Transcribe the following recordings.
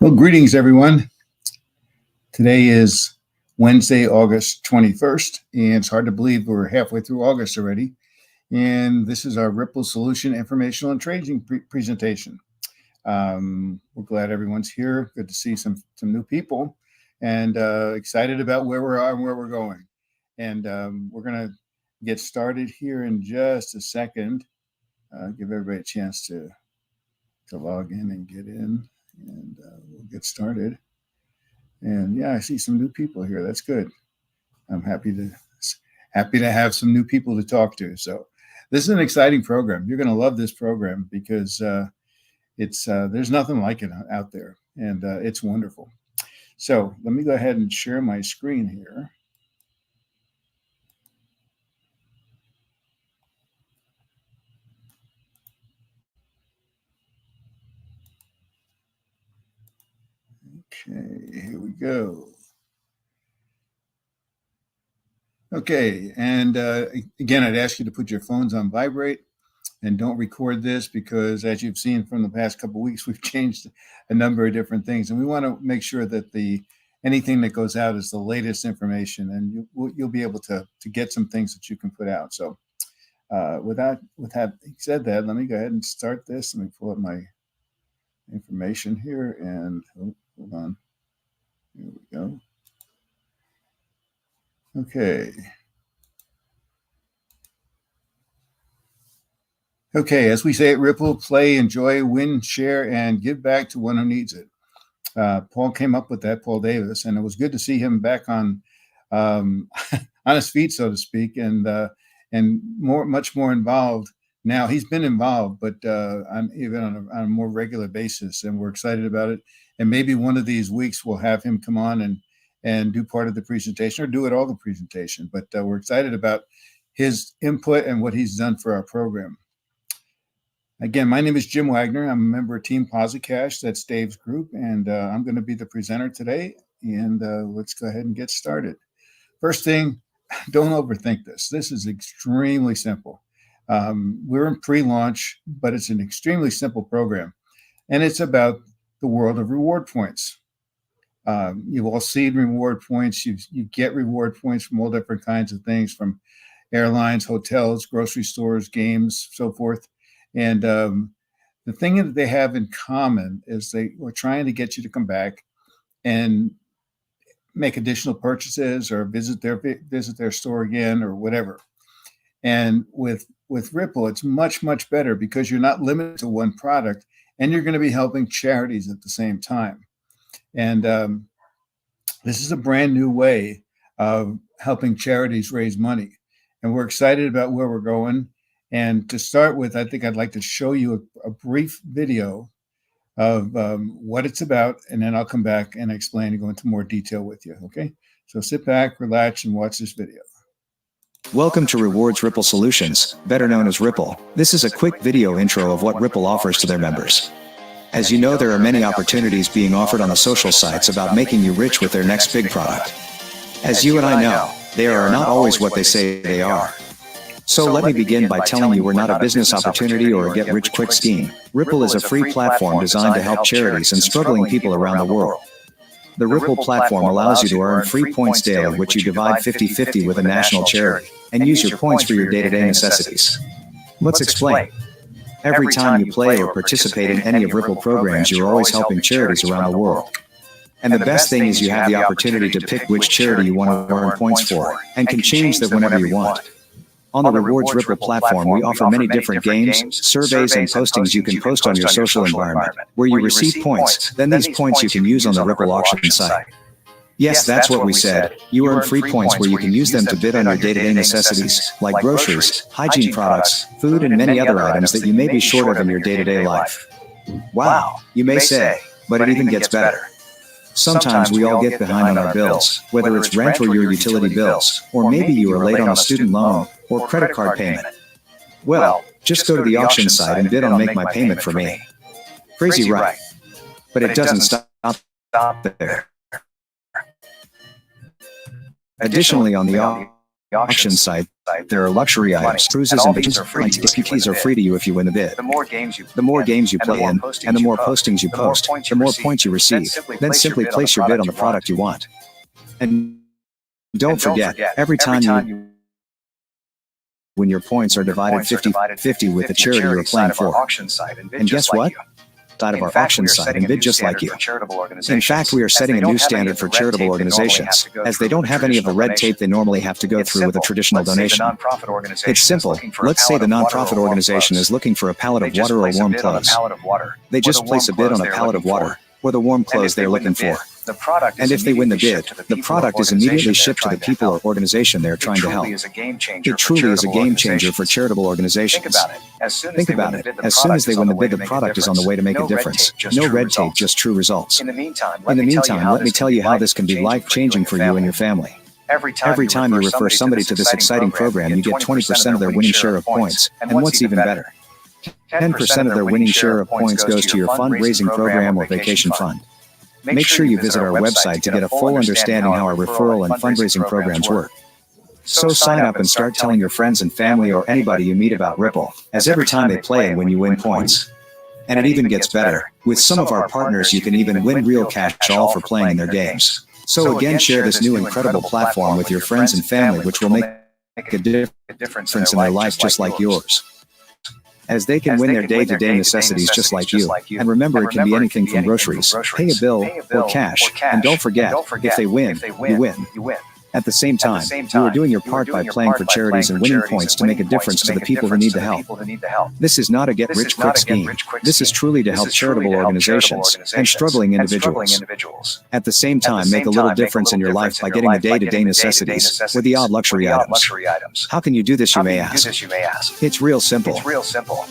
Well, greetings, everyone. Today is Wednesday, August 21st, and it's hard to believe we're halfway through August already. And this is our Ripple Solution Informational and Trading presentation. We're glad everyone's here. Good to see some new people, and excited about where we are and where we're going. And we're going to get started here in just a second. Give everybody a chance to log in and get in. And we'll get started. And yeah, I see some new people here. That's good. I'm happy to have some new people to talk to. So this is an exciting program. You're going to love this program because it's there's nothing like it out there, and it's wonderful. So let me go ahead and share my screen here. Okay, here we go. Okay, and again, I'd ask you to put your phones on vibrate and don't record this because, as you've seen from the past couple of weeks, we've changed a number of different things, and we want to make sure that anything that goes out is the latest information, and you'll be able to get some things that you can put out. So, with having said that, let me go ahead and start this. Let me pull up my information here, and hold on. Here we go. Okay. Okay, as we say at Ripple, play, enjoy, win, share, and give back to one who needs it. Paul came up with that, Paul Davis, and it was good to see him back on on his feet, so to speak, and much more involved now. He's been involved, but even on a more regular basis, and we're excited about it. And maybe one of these weeks we'll have him come on and do part of the presentation or do it all the presentation. But we're excited about his input and what he's done for our program. Again, my name is Jim Wagner. I'm a member of Team PosiCash. That's Dave's group, and I'm going to be the presenter today. And let's go ahead and get started. First thing, don't overthink this. This is extremely simple. We're in pre-launch, but it's an extremely simple program, and it's about the world of reward points. You've all seen reward points. You get reward points from all different kinds of things, from airlines, hotels, grocery stores, games, so forth. And the thing that they have in common is they were trying to get you to come back and make additional purchases or visit their store again or whatever. And with Ripple, it's much, much better because you're not limited to one product, and you're going to be helping charities at the same time. And this is a brand new way of helping charities raise money. And we're excited about where we're going. And to start with, I think I'd like to show you a brief video of what it's about, and then I'll come back and explain and go into more detail with you, okay? So sit back, relax, and watch this video. Welcome to Rewards Ripple Solutions, better known as Ripple. This is a quick video intro of what Ripple offers to their members. As you know, there are many opportunities being offered on the social sites about making you rich with their next big product. As you and I know, they are not always what they say they are. So let me begin by telling you we're not a business opportunity or a get-rich-quick scheme. Ripple is a free platform designed to help charities and struggling people around the world. The Ripple platform allows you to earn free points daily, which you divide 50-50 with a national charity, and use your points for your day-to-day necessities. Let's explain. Every time you play or participate in any of Ripple programs, you're always helping charities around the world. And the best thing is you have the opportunity to pick which charity you want to earn points for, and can change that whenever you want. On the Rewards Ripple platform, we offer many different games, surveys, and postings you can post on your social environment, where you receive points. Then these points you can use on the Ripple auction site. Yes, that's what we said. You earn free points where you can use them to bid on your day-to-day necessities, like groceries, hygiene products, food, and many other items that you may be short of in your day-to-day life. Wow, you may say, but it even gets better. Sometimes we all get behind on our bills, whether it's rent or your utility bills, or maybe you are late on a student loan or credit card payment. Well, just go to the auction site and bid on Make My Payment for Me. Crazy, right? But it doesn't stop there. Additionally, on the auction site, There are luxury items, cruises, and vacations. DPTs are free to you if you win the bid. The more games you play in, and the more postings you post, the more points you receive. Then simply place your bid on the product you want. And don't forget, every time you win, your points are divided 50-50 with the charity you're playing for. And guess what? Side of our auction site and bid just like you. In fact, we are setting a new standard for charitable organizations, as they don't have any of the red tape they normally have to go through with a traditional donation. It's simple. Let's say the nonprofit organization is looking for a pallet of water or warm clothes. They just place a bid on a pallet of water, or the warm clothes they're looking for. And if they win the bid, the product is immediately shipped to the people or organization they're trying to help. It truly is a game changer for charitable organizations. Think about it. As soon as they win the bid, the product is on the way to make a difference. No red tape, just true results. In the meantime, let me tell you how this can be life-changing for you and your family. Every time you refer somebody to this exciting program, you get 20% of their winning share of points. And what's even better, 10% of their winning share of points goes to your fundraising program or vacation fund. Make sure you visit our website to get a full understanding how our referral and fundraising programs work. So sign up and start telling your friends and family or anybody you meet about Ripple, as every time they play and when you win points. And it even gets better. With some of our partners, you can even win real cash all for playing in their games. So again, share this new incredible platform with your friends and family, which will make a difference in their life just like yours, as they can win their day-to-day necessities just like you. And remember, it can be anything from groceries, pay a bill, or cash. And don't forget, if they win, you win. At the same time, you are doing your part by playing for charities and winning points to make a difference to the people who need the help. This is not a get-rich-quick scheme. This is truly to help charitable organizations and struggling individuals. At the same time, make a little difference in your life by getting the day-to-day necessities with the odd luxury items. How can you do this, you may ask? It's real simple.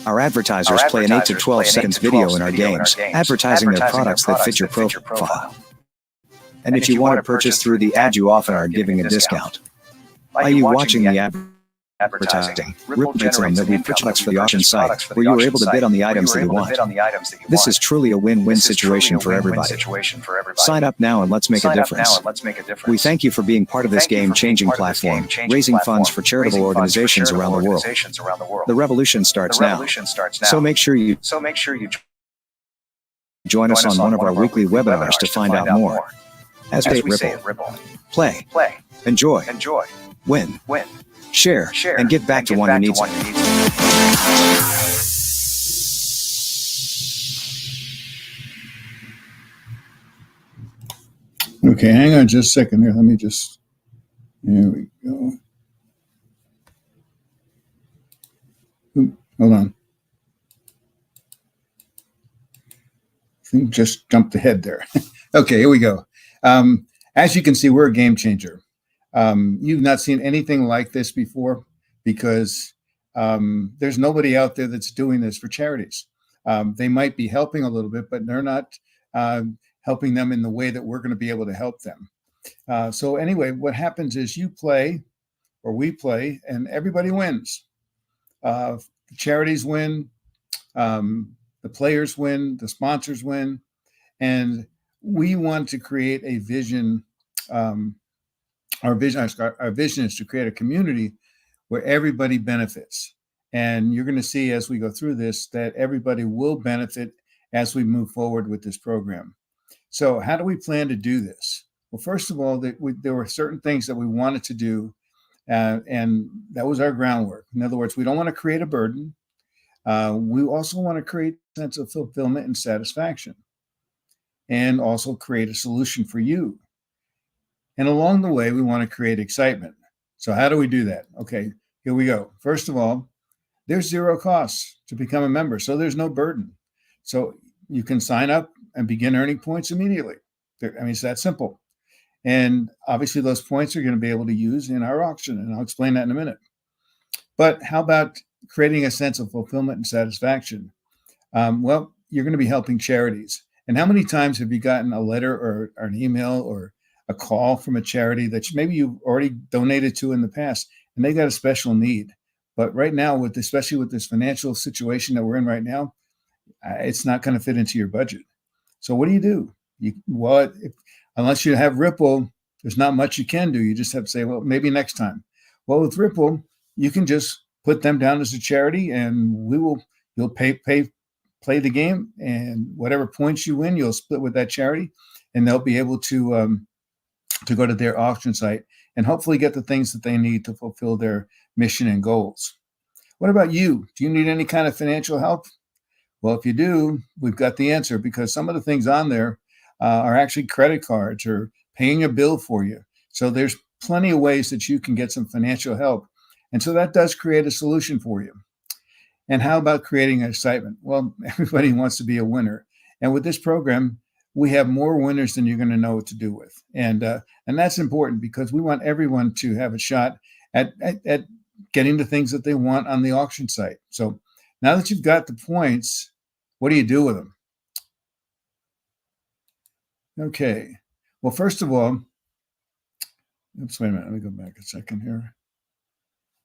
Our advertisers play an 8 to 12 seconds video in our games, advertising their products that fit your profile. And if you want to purchase through the ad, you often are giving a discount. By you watching the advertising, Ripple generates that we purchase for the auction site, where you are able to bid on the items that you want. This is truly a win-win situation for everybody. Sign up now and let's make a difference. We thank you for being part of this game-changing platform, raising funds for charitable organizations around the world. The revolution starts now. So make sure you join us on one of our weekly webinars to find out more. As we say at Ripple, play, enjoy, win, share, and give back to one who needs it. Okay, hang on just a second here. Let me just, there we go. Oop, hold on. I think just jumped ahead there. Okay, here we go. As you can see, we're a game changer. You've not seen anything like this before because there's nobody out there that's doing this for charities. They might be helping a little bit, but they're not helping them in the way that we're going to be able to help them. So anyway, what happens is you play or we play and everybody wins. The charities win, the players win, the sponsors win, and we want to create a vision. Our vision is to create a community where everybody benefits. And you're going to see as we go through this that everybody will benefit as we move forward with this program. So how do we plan to do this? Well, first of all, there were certain things that we wanted to do, and that was our groundwork. In other words, we don't want to create a burden. We also want to create a sense of fulfillment and satisfaction, and also create a solution for you. And along the way, we want to create excitement. So how do we do that? Okay, here we go. First of all, there's zero costs to become a member, so there's no burden. So you can sign up and begin earning points immediately. It's that simple. And obviously those points are going to be able to use in our auction, and I'll explain that in a minute. But how about creating a sense of fulfillment and satisfaction? Well, you're going to be helping charities. And how many times have you gotten a letter or an email or a call from a charity that maybe you've already donated to in the past, and they got a special need? But right now, especially with this financial situation that we're in right now, it's not going to fit into your budget. So what do? Unless you have Ripple, there's not much you can do. You just have to say, well, maybe next time. Well, with Ripple, you can just put them down as a charity, and you'll play the game, and whatever points you win, you'll split with that charity, and they'll be able to go to their auction site and hopefully get the things that they need to fulfill their mission and goals. What about you? Do you need any kind of financial help? Well, if you do, we've got the answer, because some of the things on there are actually credit cards or paying a bill for you. So there's plenty of ways that you can get some financial help. And so that does create a solution for you. And how about creating excitement? Well, everybody wants to be a winner. And with this program, we have more winners than you're going to know what to do with. And that's important, because we want everyone to have a shot at getting the things that they want on the auction site. So now that you've got the points, what do you do with them? Okay. Well, first of all, oops, wait a minute. Let me go back a second here.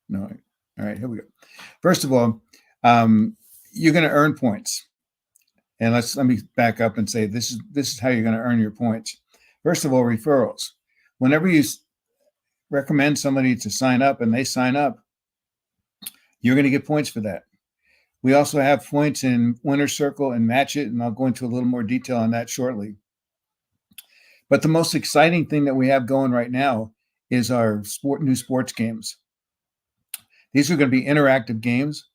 No. All right, here we go. First of all, you're going to earn points. And let me back up and say this is how you're going to earn your points. First of all, referrals. Whenever you recommend somebody to sign up and they sign up, you're going to get points for that. We also have points in Winner's Circle and Match It, and I'll go into a little more detail on that shortly. But the most exciting thing that we have going right now is our new sports games. These are going to be interactive games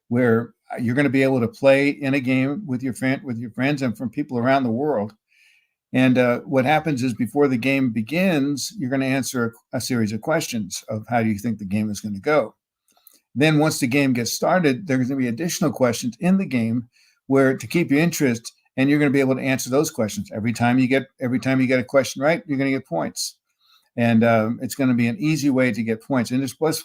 where you're going to be able to play in a game with your friends and from people around the world. And what happens is, before the game begins, you're going to answer a series of questions of how do you think the game is going to go. Then once the game gets started, there's going to be additional questions in the game where to keep your interest, and you're going to be able to answer those questions. Every time you get a question right, you're going to get points. And it's going to be an easy way to get points. And plus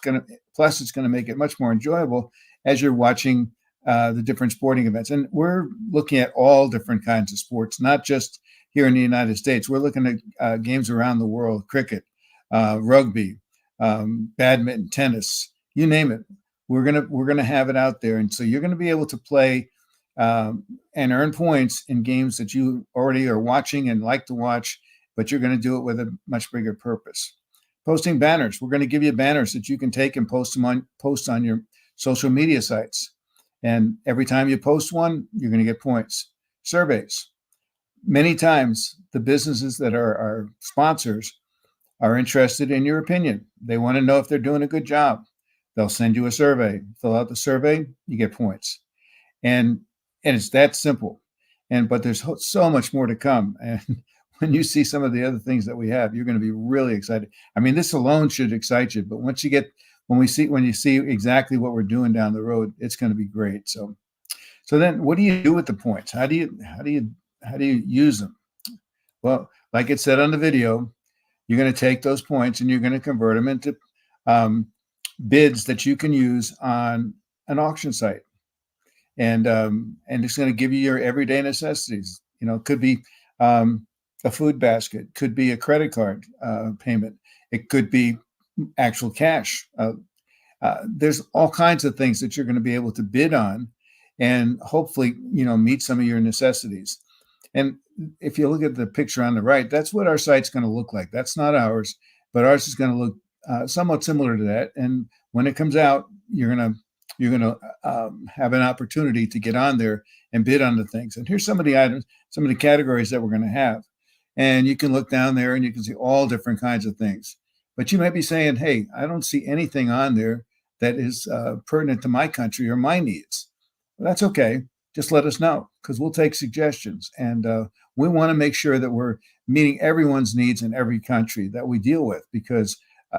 it's going to make it much more enjoyable as you're watching the different sporting events. And we're looking at all different kinds of sports, not just here in the United States. We're looking at games around the world: cricket, rugby, badminton, tennis, you name it. We're gonna have it out there, and so you're going to be able to play and earn points in games that you already are watching and like to watch, but you're going to do it with a much bigger purpose. Posting banners. We're going to give you banners that you can take and post on your social media sites. And every time you post one, you're going to get points. Surveys. Many times, the businesses that are our sponsors are interested in your opinion. They want to know if they're doing a good job. They'll send you a survey. Fill out the survey, you get points. And it's that simple. But there's so much more to come. And when you see some of the other things that we have, you're going to be really excited. I mean, this alone should excite you. But when you see exactly what we're doing down the road, it's going to be great. So then, what do you do with the points? How do you use them? Well, like it said on the video, you're going to take those points and you're going to convert them into bids that you can use on an auction site, and it's going to give you your everyday necessities. It could be a food basket, could be a credit card payment, it could be actual cash. There's all kinds of things that you're going to be able to bid on, and hopefully, meet some of your necessities. And if you look at the picture on the right, that's what our site's going to look like. That's not ours, but ours is going to look somewhat similar to that. And when it comes out, you're going to have an opportunity to get on there and bid on the things. And here's some of the items, some of the categories that we're going to have. And you can look down there and you can see all different kinds of things. But you might be saying, hey, I don't see anything on there that is pertinent to my country or my needs. Well, that's okay. Just let us know, because we'll take suggestions. And we want to make sure that we're meeting everyone's needs in every country that we deal with, because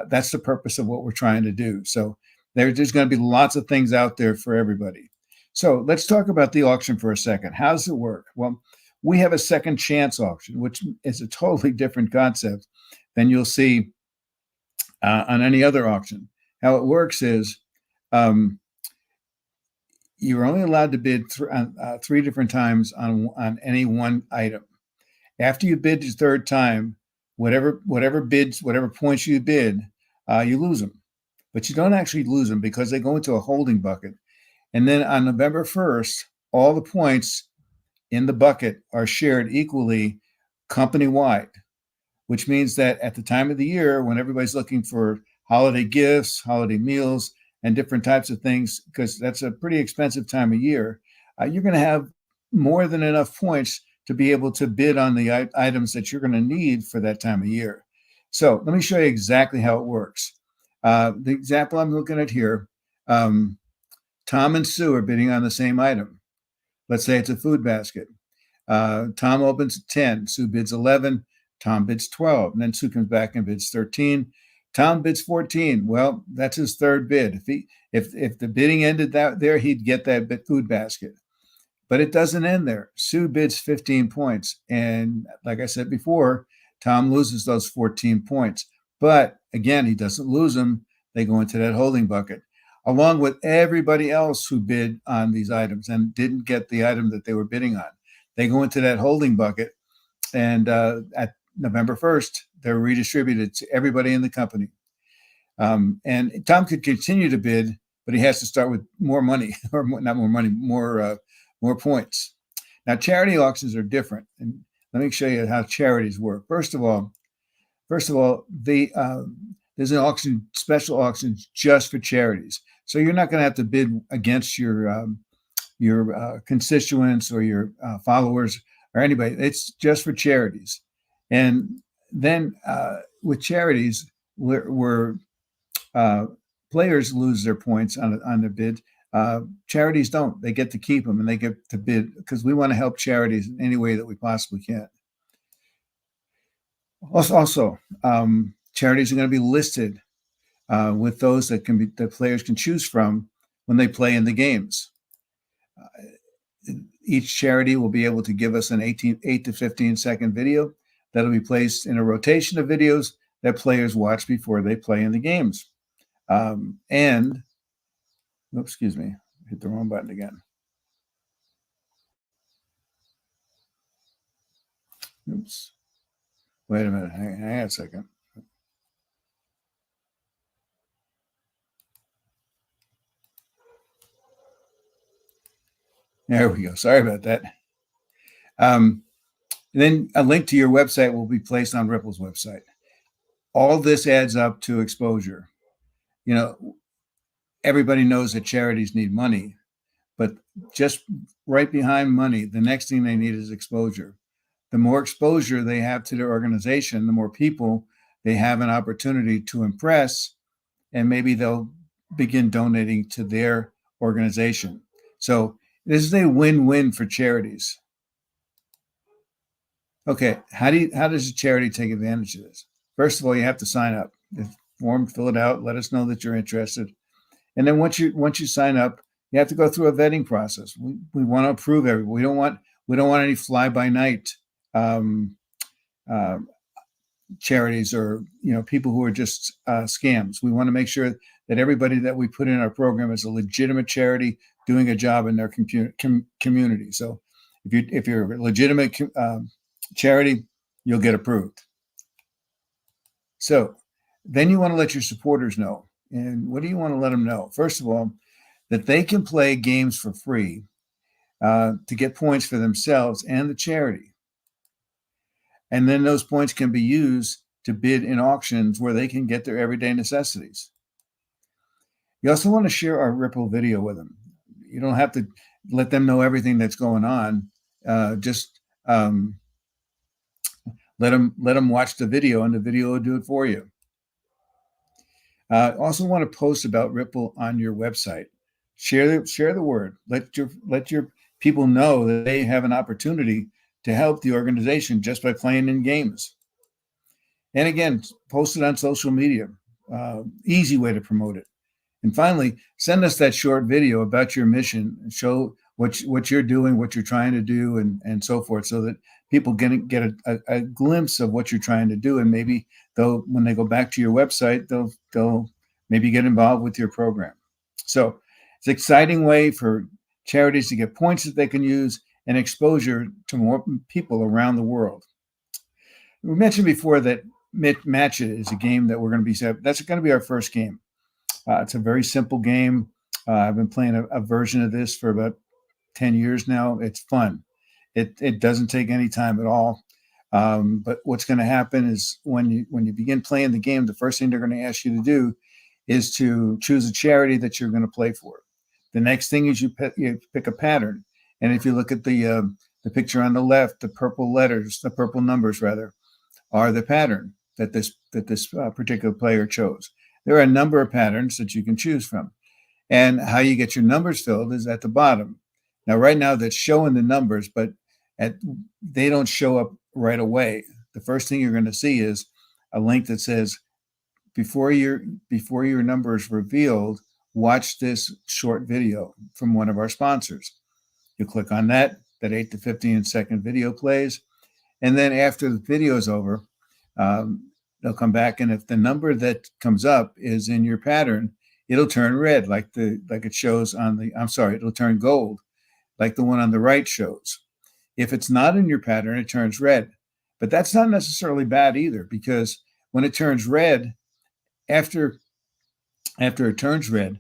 that's the purpose of what we're trying to do. So there's going to be lots of things out there for everybody. So let's talk about the auction for a second. How does it work? Well, we have a second chance auction, which is a totally different concept than you'll see on any other auction. How it works is you're only allowed to bid three different times on any one item. After you bid the third time, whatever points you bid, you lose them. But you don't actually lose them, because they go into a holding bucket. And then on November 1st, all the points in the bucket are shared equally company-wide, which means that at the time of the year, when everybody's looking for holiday gifts, holiday meals, and different types of things, because that's a pretty expensive time of year, you're going to have more than enough points to be able to bid on the items that you're going to need for that time of year. So let me show you exactly how it works. The example I'm looking at here, Tom and Sue are bidding on the same item. Let's say it's a food basket. Tom opens 10, Sue bids 11, Tom bids 12, and then Sue comes back and bids 13. Tom bids 14. Well, that's his third bid. If the bidding ended there, he'd get that food basket. But it doesn't end there. Sue bids 15 points. And like I said before, Tom loses those 14 points. But again, he doesn't lose them. They go into that holding bucket, along with everybody else who bid on these items and didn't get the item that they were bidding on. They go into that holding bucket. And at November 1st, they're redistributed to everybody in the company. And Tom could continue to bid, but he has to start with more money, or not more money, more points. Now, charity auctions are different, and let me show you how charities work. First of all, there's an auction, special auctions just for charities. So you're not going to have to bid against your constituents or your followers or anybody. It's just for charities. And then with charities, where players lose their points on their bid, charities don't. They get to keep them, and they get to bid, because we want to help charities in any way that we possibly can. Also, charities are going to be listed with those that players can choose from when they play in the games. Each charity will be able to give us an 8 to 15 second video that'll be placed in a rotation of videos that players watch before they play in the games. Excuse me, hit the wrong button again. Oops. Wait a minute. Hang on a second. There we go. Sorry about that. Then a link to your website will be placed on Ripple's website. All this adds up to exposure. You know, everybody knows that charities need money, but just right behind money, the next thing they need is exposure. The more exposure they have to their organization, the more people they have an opportunity to impress, and maybe they'll begin donating to their organization. So this is a win-win for charities. Okay, how does a charity take advantage of this? First of all, you have to sign up. The form, fill it out, let us know that you're interested. And then once you sign up, you have to go through a vetting process. We want to approve everyone. We don't want any fly-by-night charities, or people who are just scams. We want to make sure that everybody that we put in our program is a legitimate charity doing a job in their community. So if you're a legitimate charity, you'll get approved. So then you want to let your supporters know. And what do you want to let them know? First of all, that they can play games for free to get points for themselves and the charity. And then those points can be used to bid in auctions where they can get their everyday necessities. You also want to share our Ripple video with them. You don't have to let them know everything that's going on. Just let them watch the video, and the video will do it for you. Also want to post about Ripple on your website. Share the word. Let your people know that they have an opportunity to help the organization just by playing in games. And again, post it on social media. Easy way to promote it. And finally, send us that short video about your mission and show what you're doing, what you're trying to do, and so forth, so that people get a glimpse of what you're trying to do. And maybe when they go back to your website, they'll maybe get involved with your program. So it's an exciting way for charities to get points that they can use and exposure to more people around the world. We mentioned before that Match It is a game that we're going to be set. That's going to be our first game. It's a very simple game. I've been playing a version of this for about 10 years now. It's fun. It doesn't take any time at all. But what's going to happen is when you begin playing the game, the first thing they're going to ask you to do is to choose a charity that you're going to play for. The next thing is you pick a pattern. And if you look at the picture on the left, the purple numbers rather, are the pattern that this particular player chose. There are a number of patterns that you can choose from. And how you get your numbers filled is at the bottom. Now, right now, that's showing the numbers, but they don't show up right away. The first thing you're going to see is a link that says, before your number is revealed, watch this short video from one of our sponsors. You click on that 8 to 15 second video plays. And then after the video is over, they'll come back. And if the number that comes up is in your pattern, it'll turn red like it shows on the, it'll turn gold like the one on the right shows. If it's not in your pattern, it turns red. But that's not necessarily bad either, because when it turns red, after it turns red,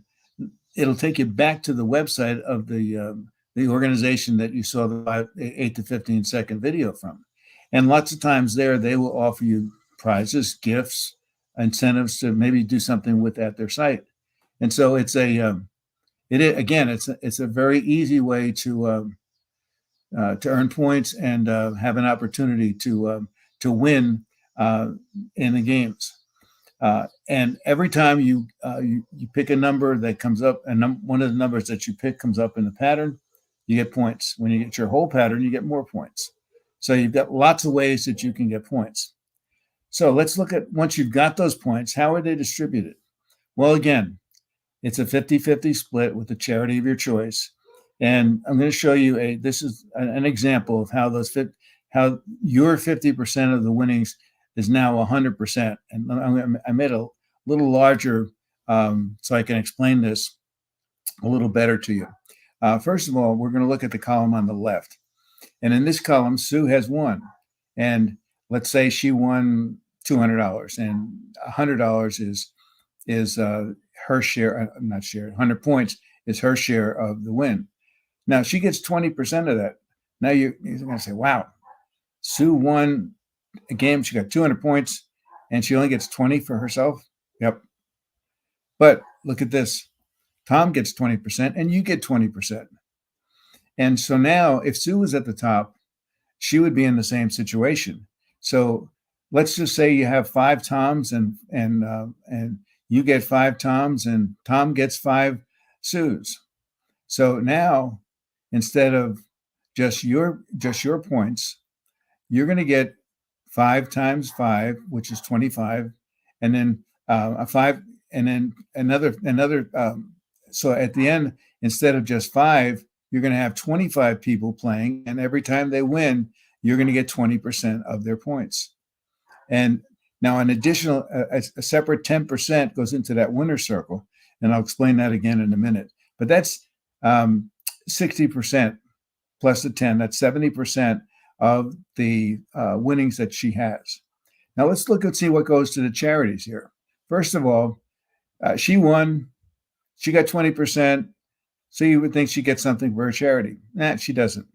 it'll take you back to the website of the organization that you saw the 8 to 15 second video from. And lots of times there, they will offer you prizes, gifts, incentives to maybe do something with at their site. And so it's a very easy way to earn points and have an opportunity to win in the games. And every time you pick a number that comes up, and one of the numbers that you pick comes up in the pattern, you get points. When you get your whole pattern, you get more points. So you've got lots of ways that you can get points. So let's look at, once you've got those points, how are they distributed? Well, again, it's a 50-50 split with the charity of your choice. And I'm going to show you this is an example of how how your 50% of the winnings is now 100%. And I made a little larger so I can explain this a little better to you. First of all, we're going to look at the column on the left. And in this column, Sue has won. And let's say she won $200, and $100 is her share, not share, 100 points is her share of the win. Now she gets 20% of that. Now you're going to say, wow, Sue won a game. She got 200 points and she only gets 20 for herself. Yep. But look at this. Tom gets 20% and you get 20%. And so now if Sue was at the top, she would be in the same situation. So let's just say you have 5 Toms and you get 5 Toms and Tom gets 5 Sues. So now, instead of just your points, you're going to get 5 times 5, which is 25, and then a 5, and then another. So at the end, instead of just 5, you're going to have 25 people playing, and every time they win, you're going to get 20% of their points. And now an additional, a separate 10% goes into that winner's circle, and I'll explain that again in a minute. But that's 60% plus the 10. That's 70% of the winnings that she has. Now let's look and see what goes to the charities here. First of all, she won. She got 20%. So you would think she gets something for her charity. Nah, she doesn't.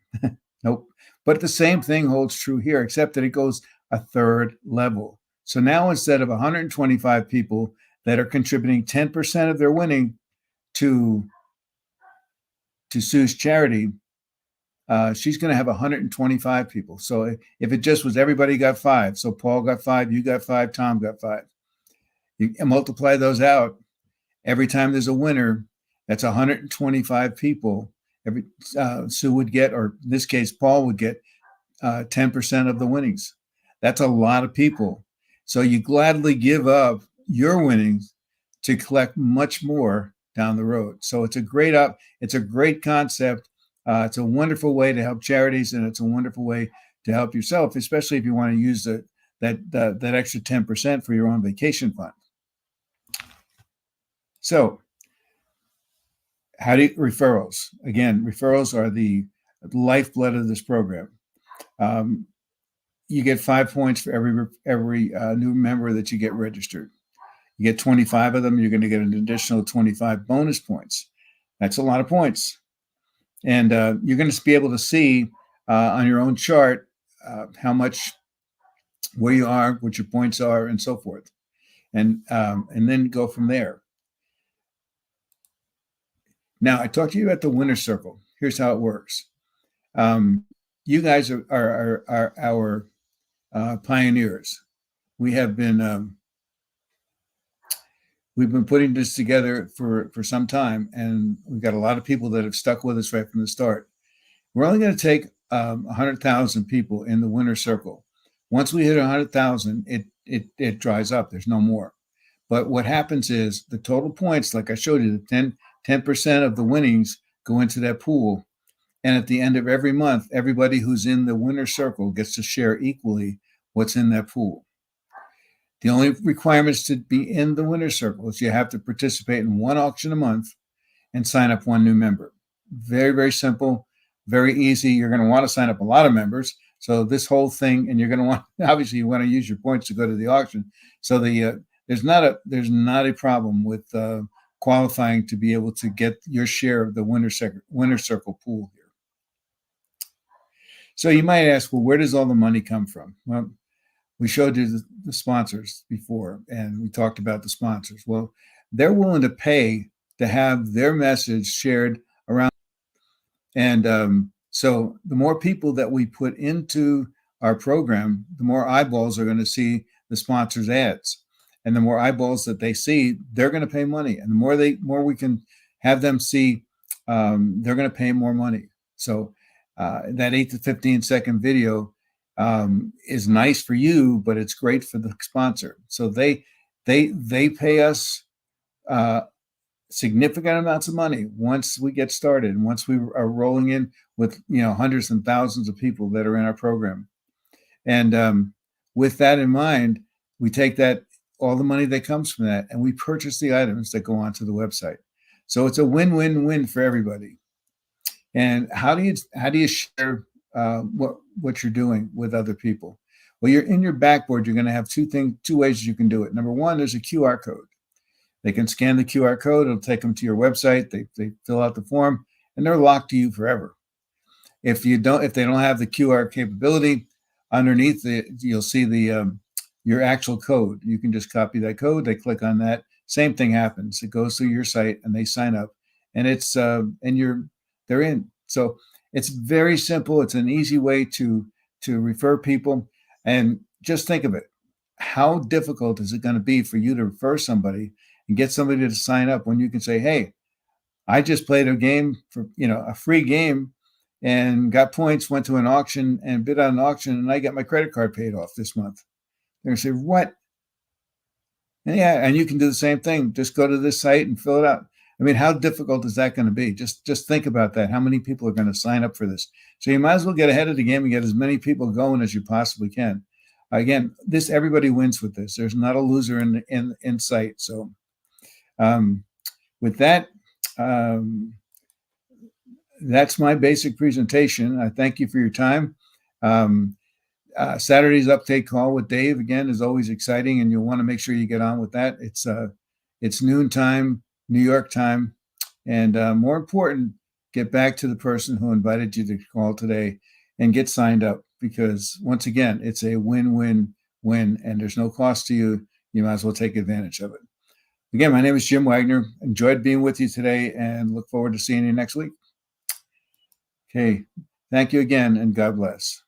Nope. But the same thing holds true here, except that it goes a third level. So now instead of 125 people that are contributing 10% of their winning to Sue's charity, she's going to have 125 people. So if it just was everybody got 5, so Paul got 5, you got 5, Tom got 5. You multiply those out. Every time there's a winner, that's 125 people. Sue would get, or in this case, Paul would get 10% of the winnings. That's a lot of people. So you gladly give up your winnings to collect much more down the road. So it's a great concept. It's a wonderful way to help charities, and it's a wonderful way to help yourself, especially if you want to use that extra 10% for your own vacation fund. So referrals? Again, referrals are the lifeblood of this program. You get 5 points for every new member that you get registered. You get 25 of them, you're going to get an additional 25 bonus points. That's a lot of points. And you're going to be able to see on your own chart how much, where you are, what your points are, and so forth. And then go from there. Now, I talked to you about the winner's circle. Here's how it works. You guys are our pioneers. We have been we've been putting this together for some time, and we've got a lot of people that have stuck with us right from the start. We're only going to take 100,000 people in the winner's circle. Once we hit 100,000, it dries up. There's no more. But what happens is the total points, like I showed you, the 10% of the winnings go into that pool. And at the end of every month, everybody who's in the winner's circle gets to share equally what's in that pool. The only requirements to be in the winner's circle is you have to participate in one auction a month and sign up one new member. Very, very simple, very easy. You're going to want to sign up a lot of members. So this whole thing, and you're going to want, obviously you want to use your points to go to the auction. So there's not a problem with qualifying to be able to get your share of the winner's circle pool here. So you might ask, well, where does all the money come from? Well, we showed you the sponsors before, and we talked about the sponsors. Well, they're willing to pay to have their message shared around. And so the more people that we put into our program, the more eyeballs are going to see the sponsors' ads. And the more eyeballs that they see, they're going to pay money. And the more we can have them see, they're going to pay more money. So that 8 to 15-second video is nice for you, but it's great for the sponsor. So they pay us significant amounts of money once we get started, and once we are rolling in with hundreds and thousands of people that are in our program. And with that in mind, we take all the money that comes from that, and we purchase the items that go onto the website. So it's a win-win-win for everybody. And how do you share what you're doing with other people? Well, you're in your backboard. You're going to have two ways you can do it. Number one, there's a QR code. They can scan the QR code. It'll take them to your website. They fill out the form, and they're locked to you forever. If they don't have the QR capability, underneath you'll see your actual code. You can just copy that code. They click on that. Same thing happens. It goes through your site, and they sign up, and they're in. So it's very simple. It's an easy way to refer people. And just think of it. How difficult is it going to be for you to refer somebody and get somebody to sign up when you can say, hey, I just played a game for, a free game and got points, went to an auction and bid on an auction, and I got my credit card paid off this month. They're going to say, what? And yeah, and you can do the same thing. Just go to this site and fill it out. I mean, how difficult is that going to be? Just think about that. How many people are going to sign up for this? So you might as well get ahead of the game and get as many people going as you possibly can. Again, everybody wins with this. There's not a loser in sight. So with that, that's my basic presentation. I thank you for your time. Saturday's update call with Dave, again, is always exciting, and you'll want to make sure you get on with that. It's noon time, New York time. And more important, get back to the person who invited you to call today and get signed up, because once again, it's a win-win-win, and there's no cost to you. You might as well take advantage of it. Again, my name is Jim Wagner. Enjoyed being with you today and look forward to seeing you next week. Okay. Thank you again, and God bless.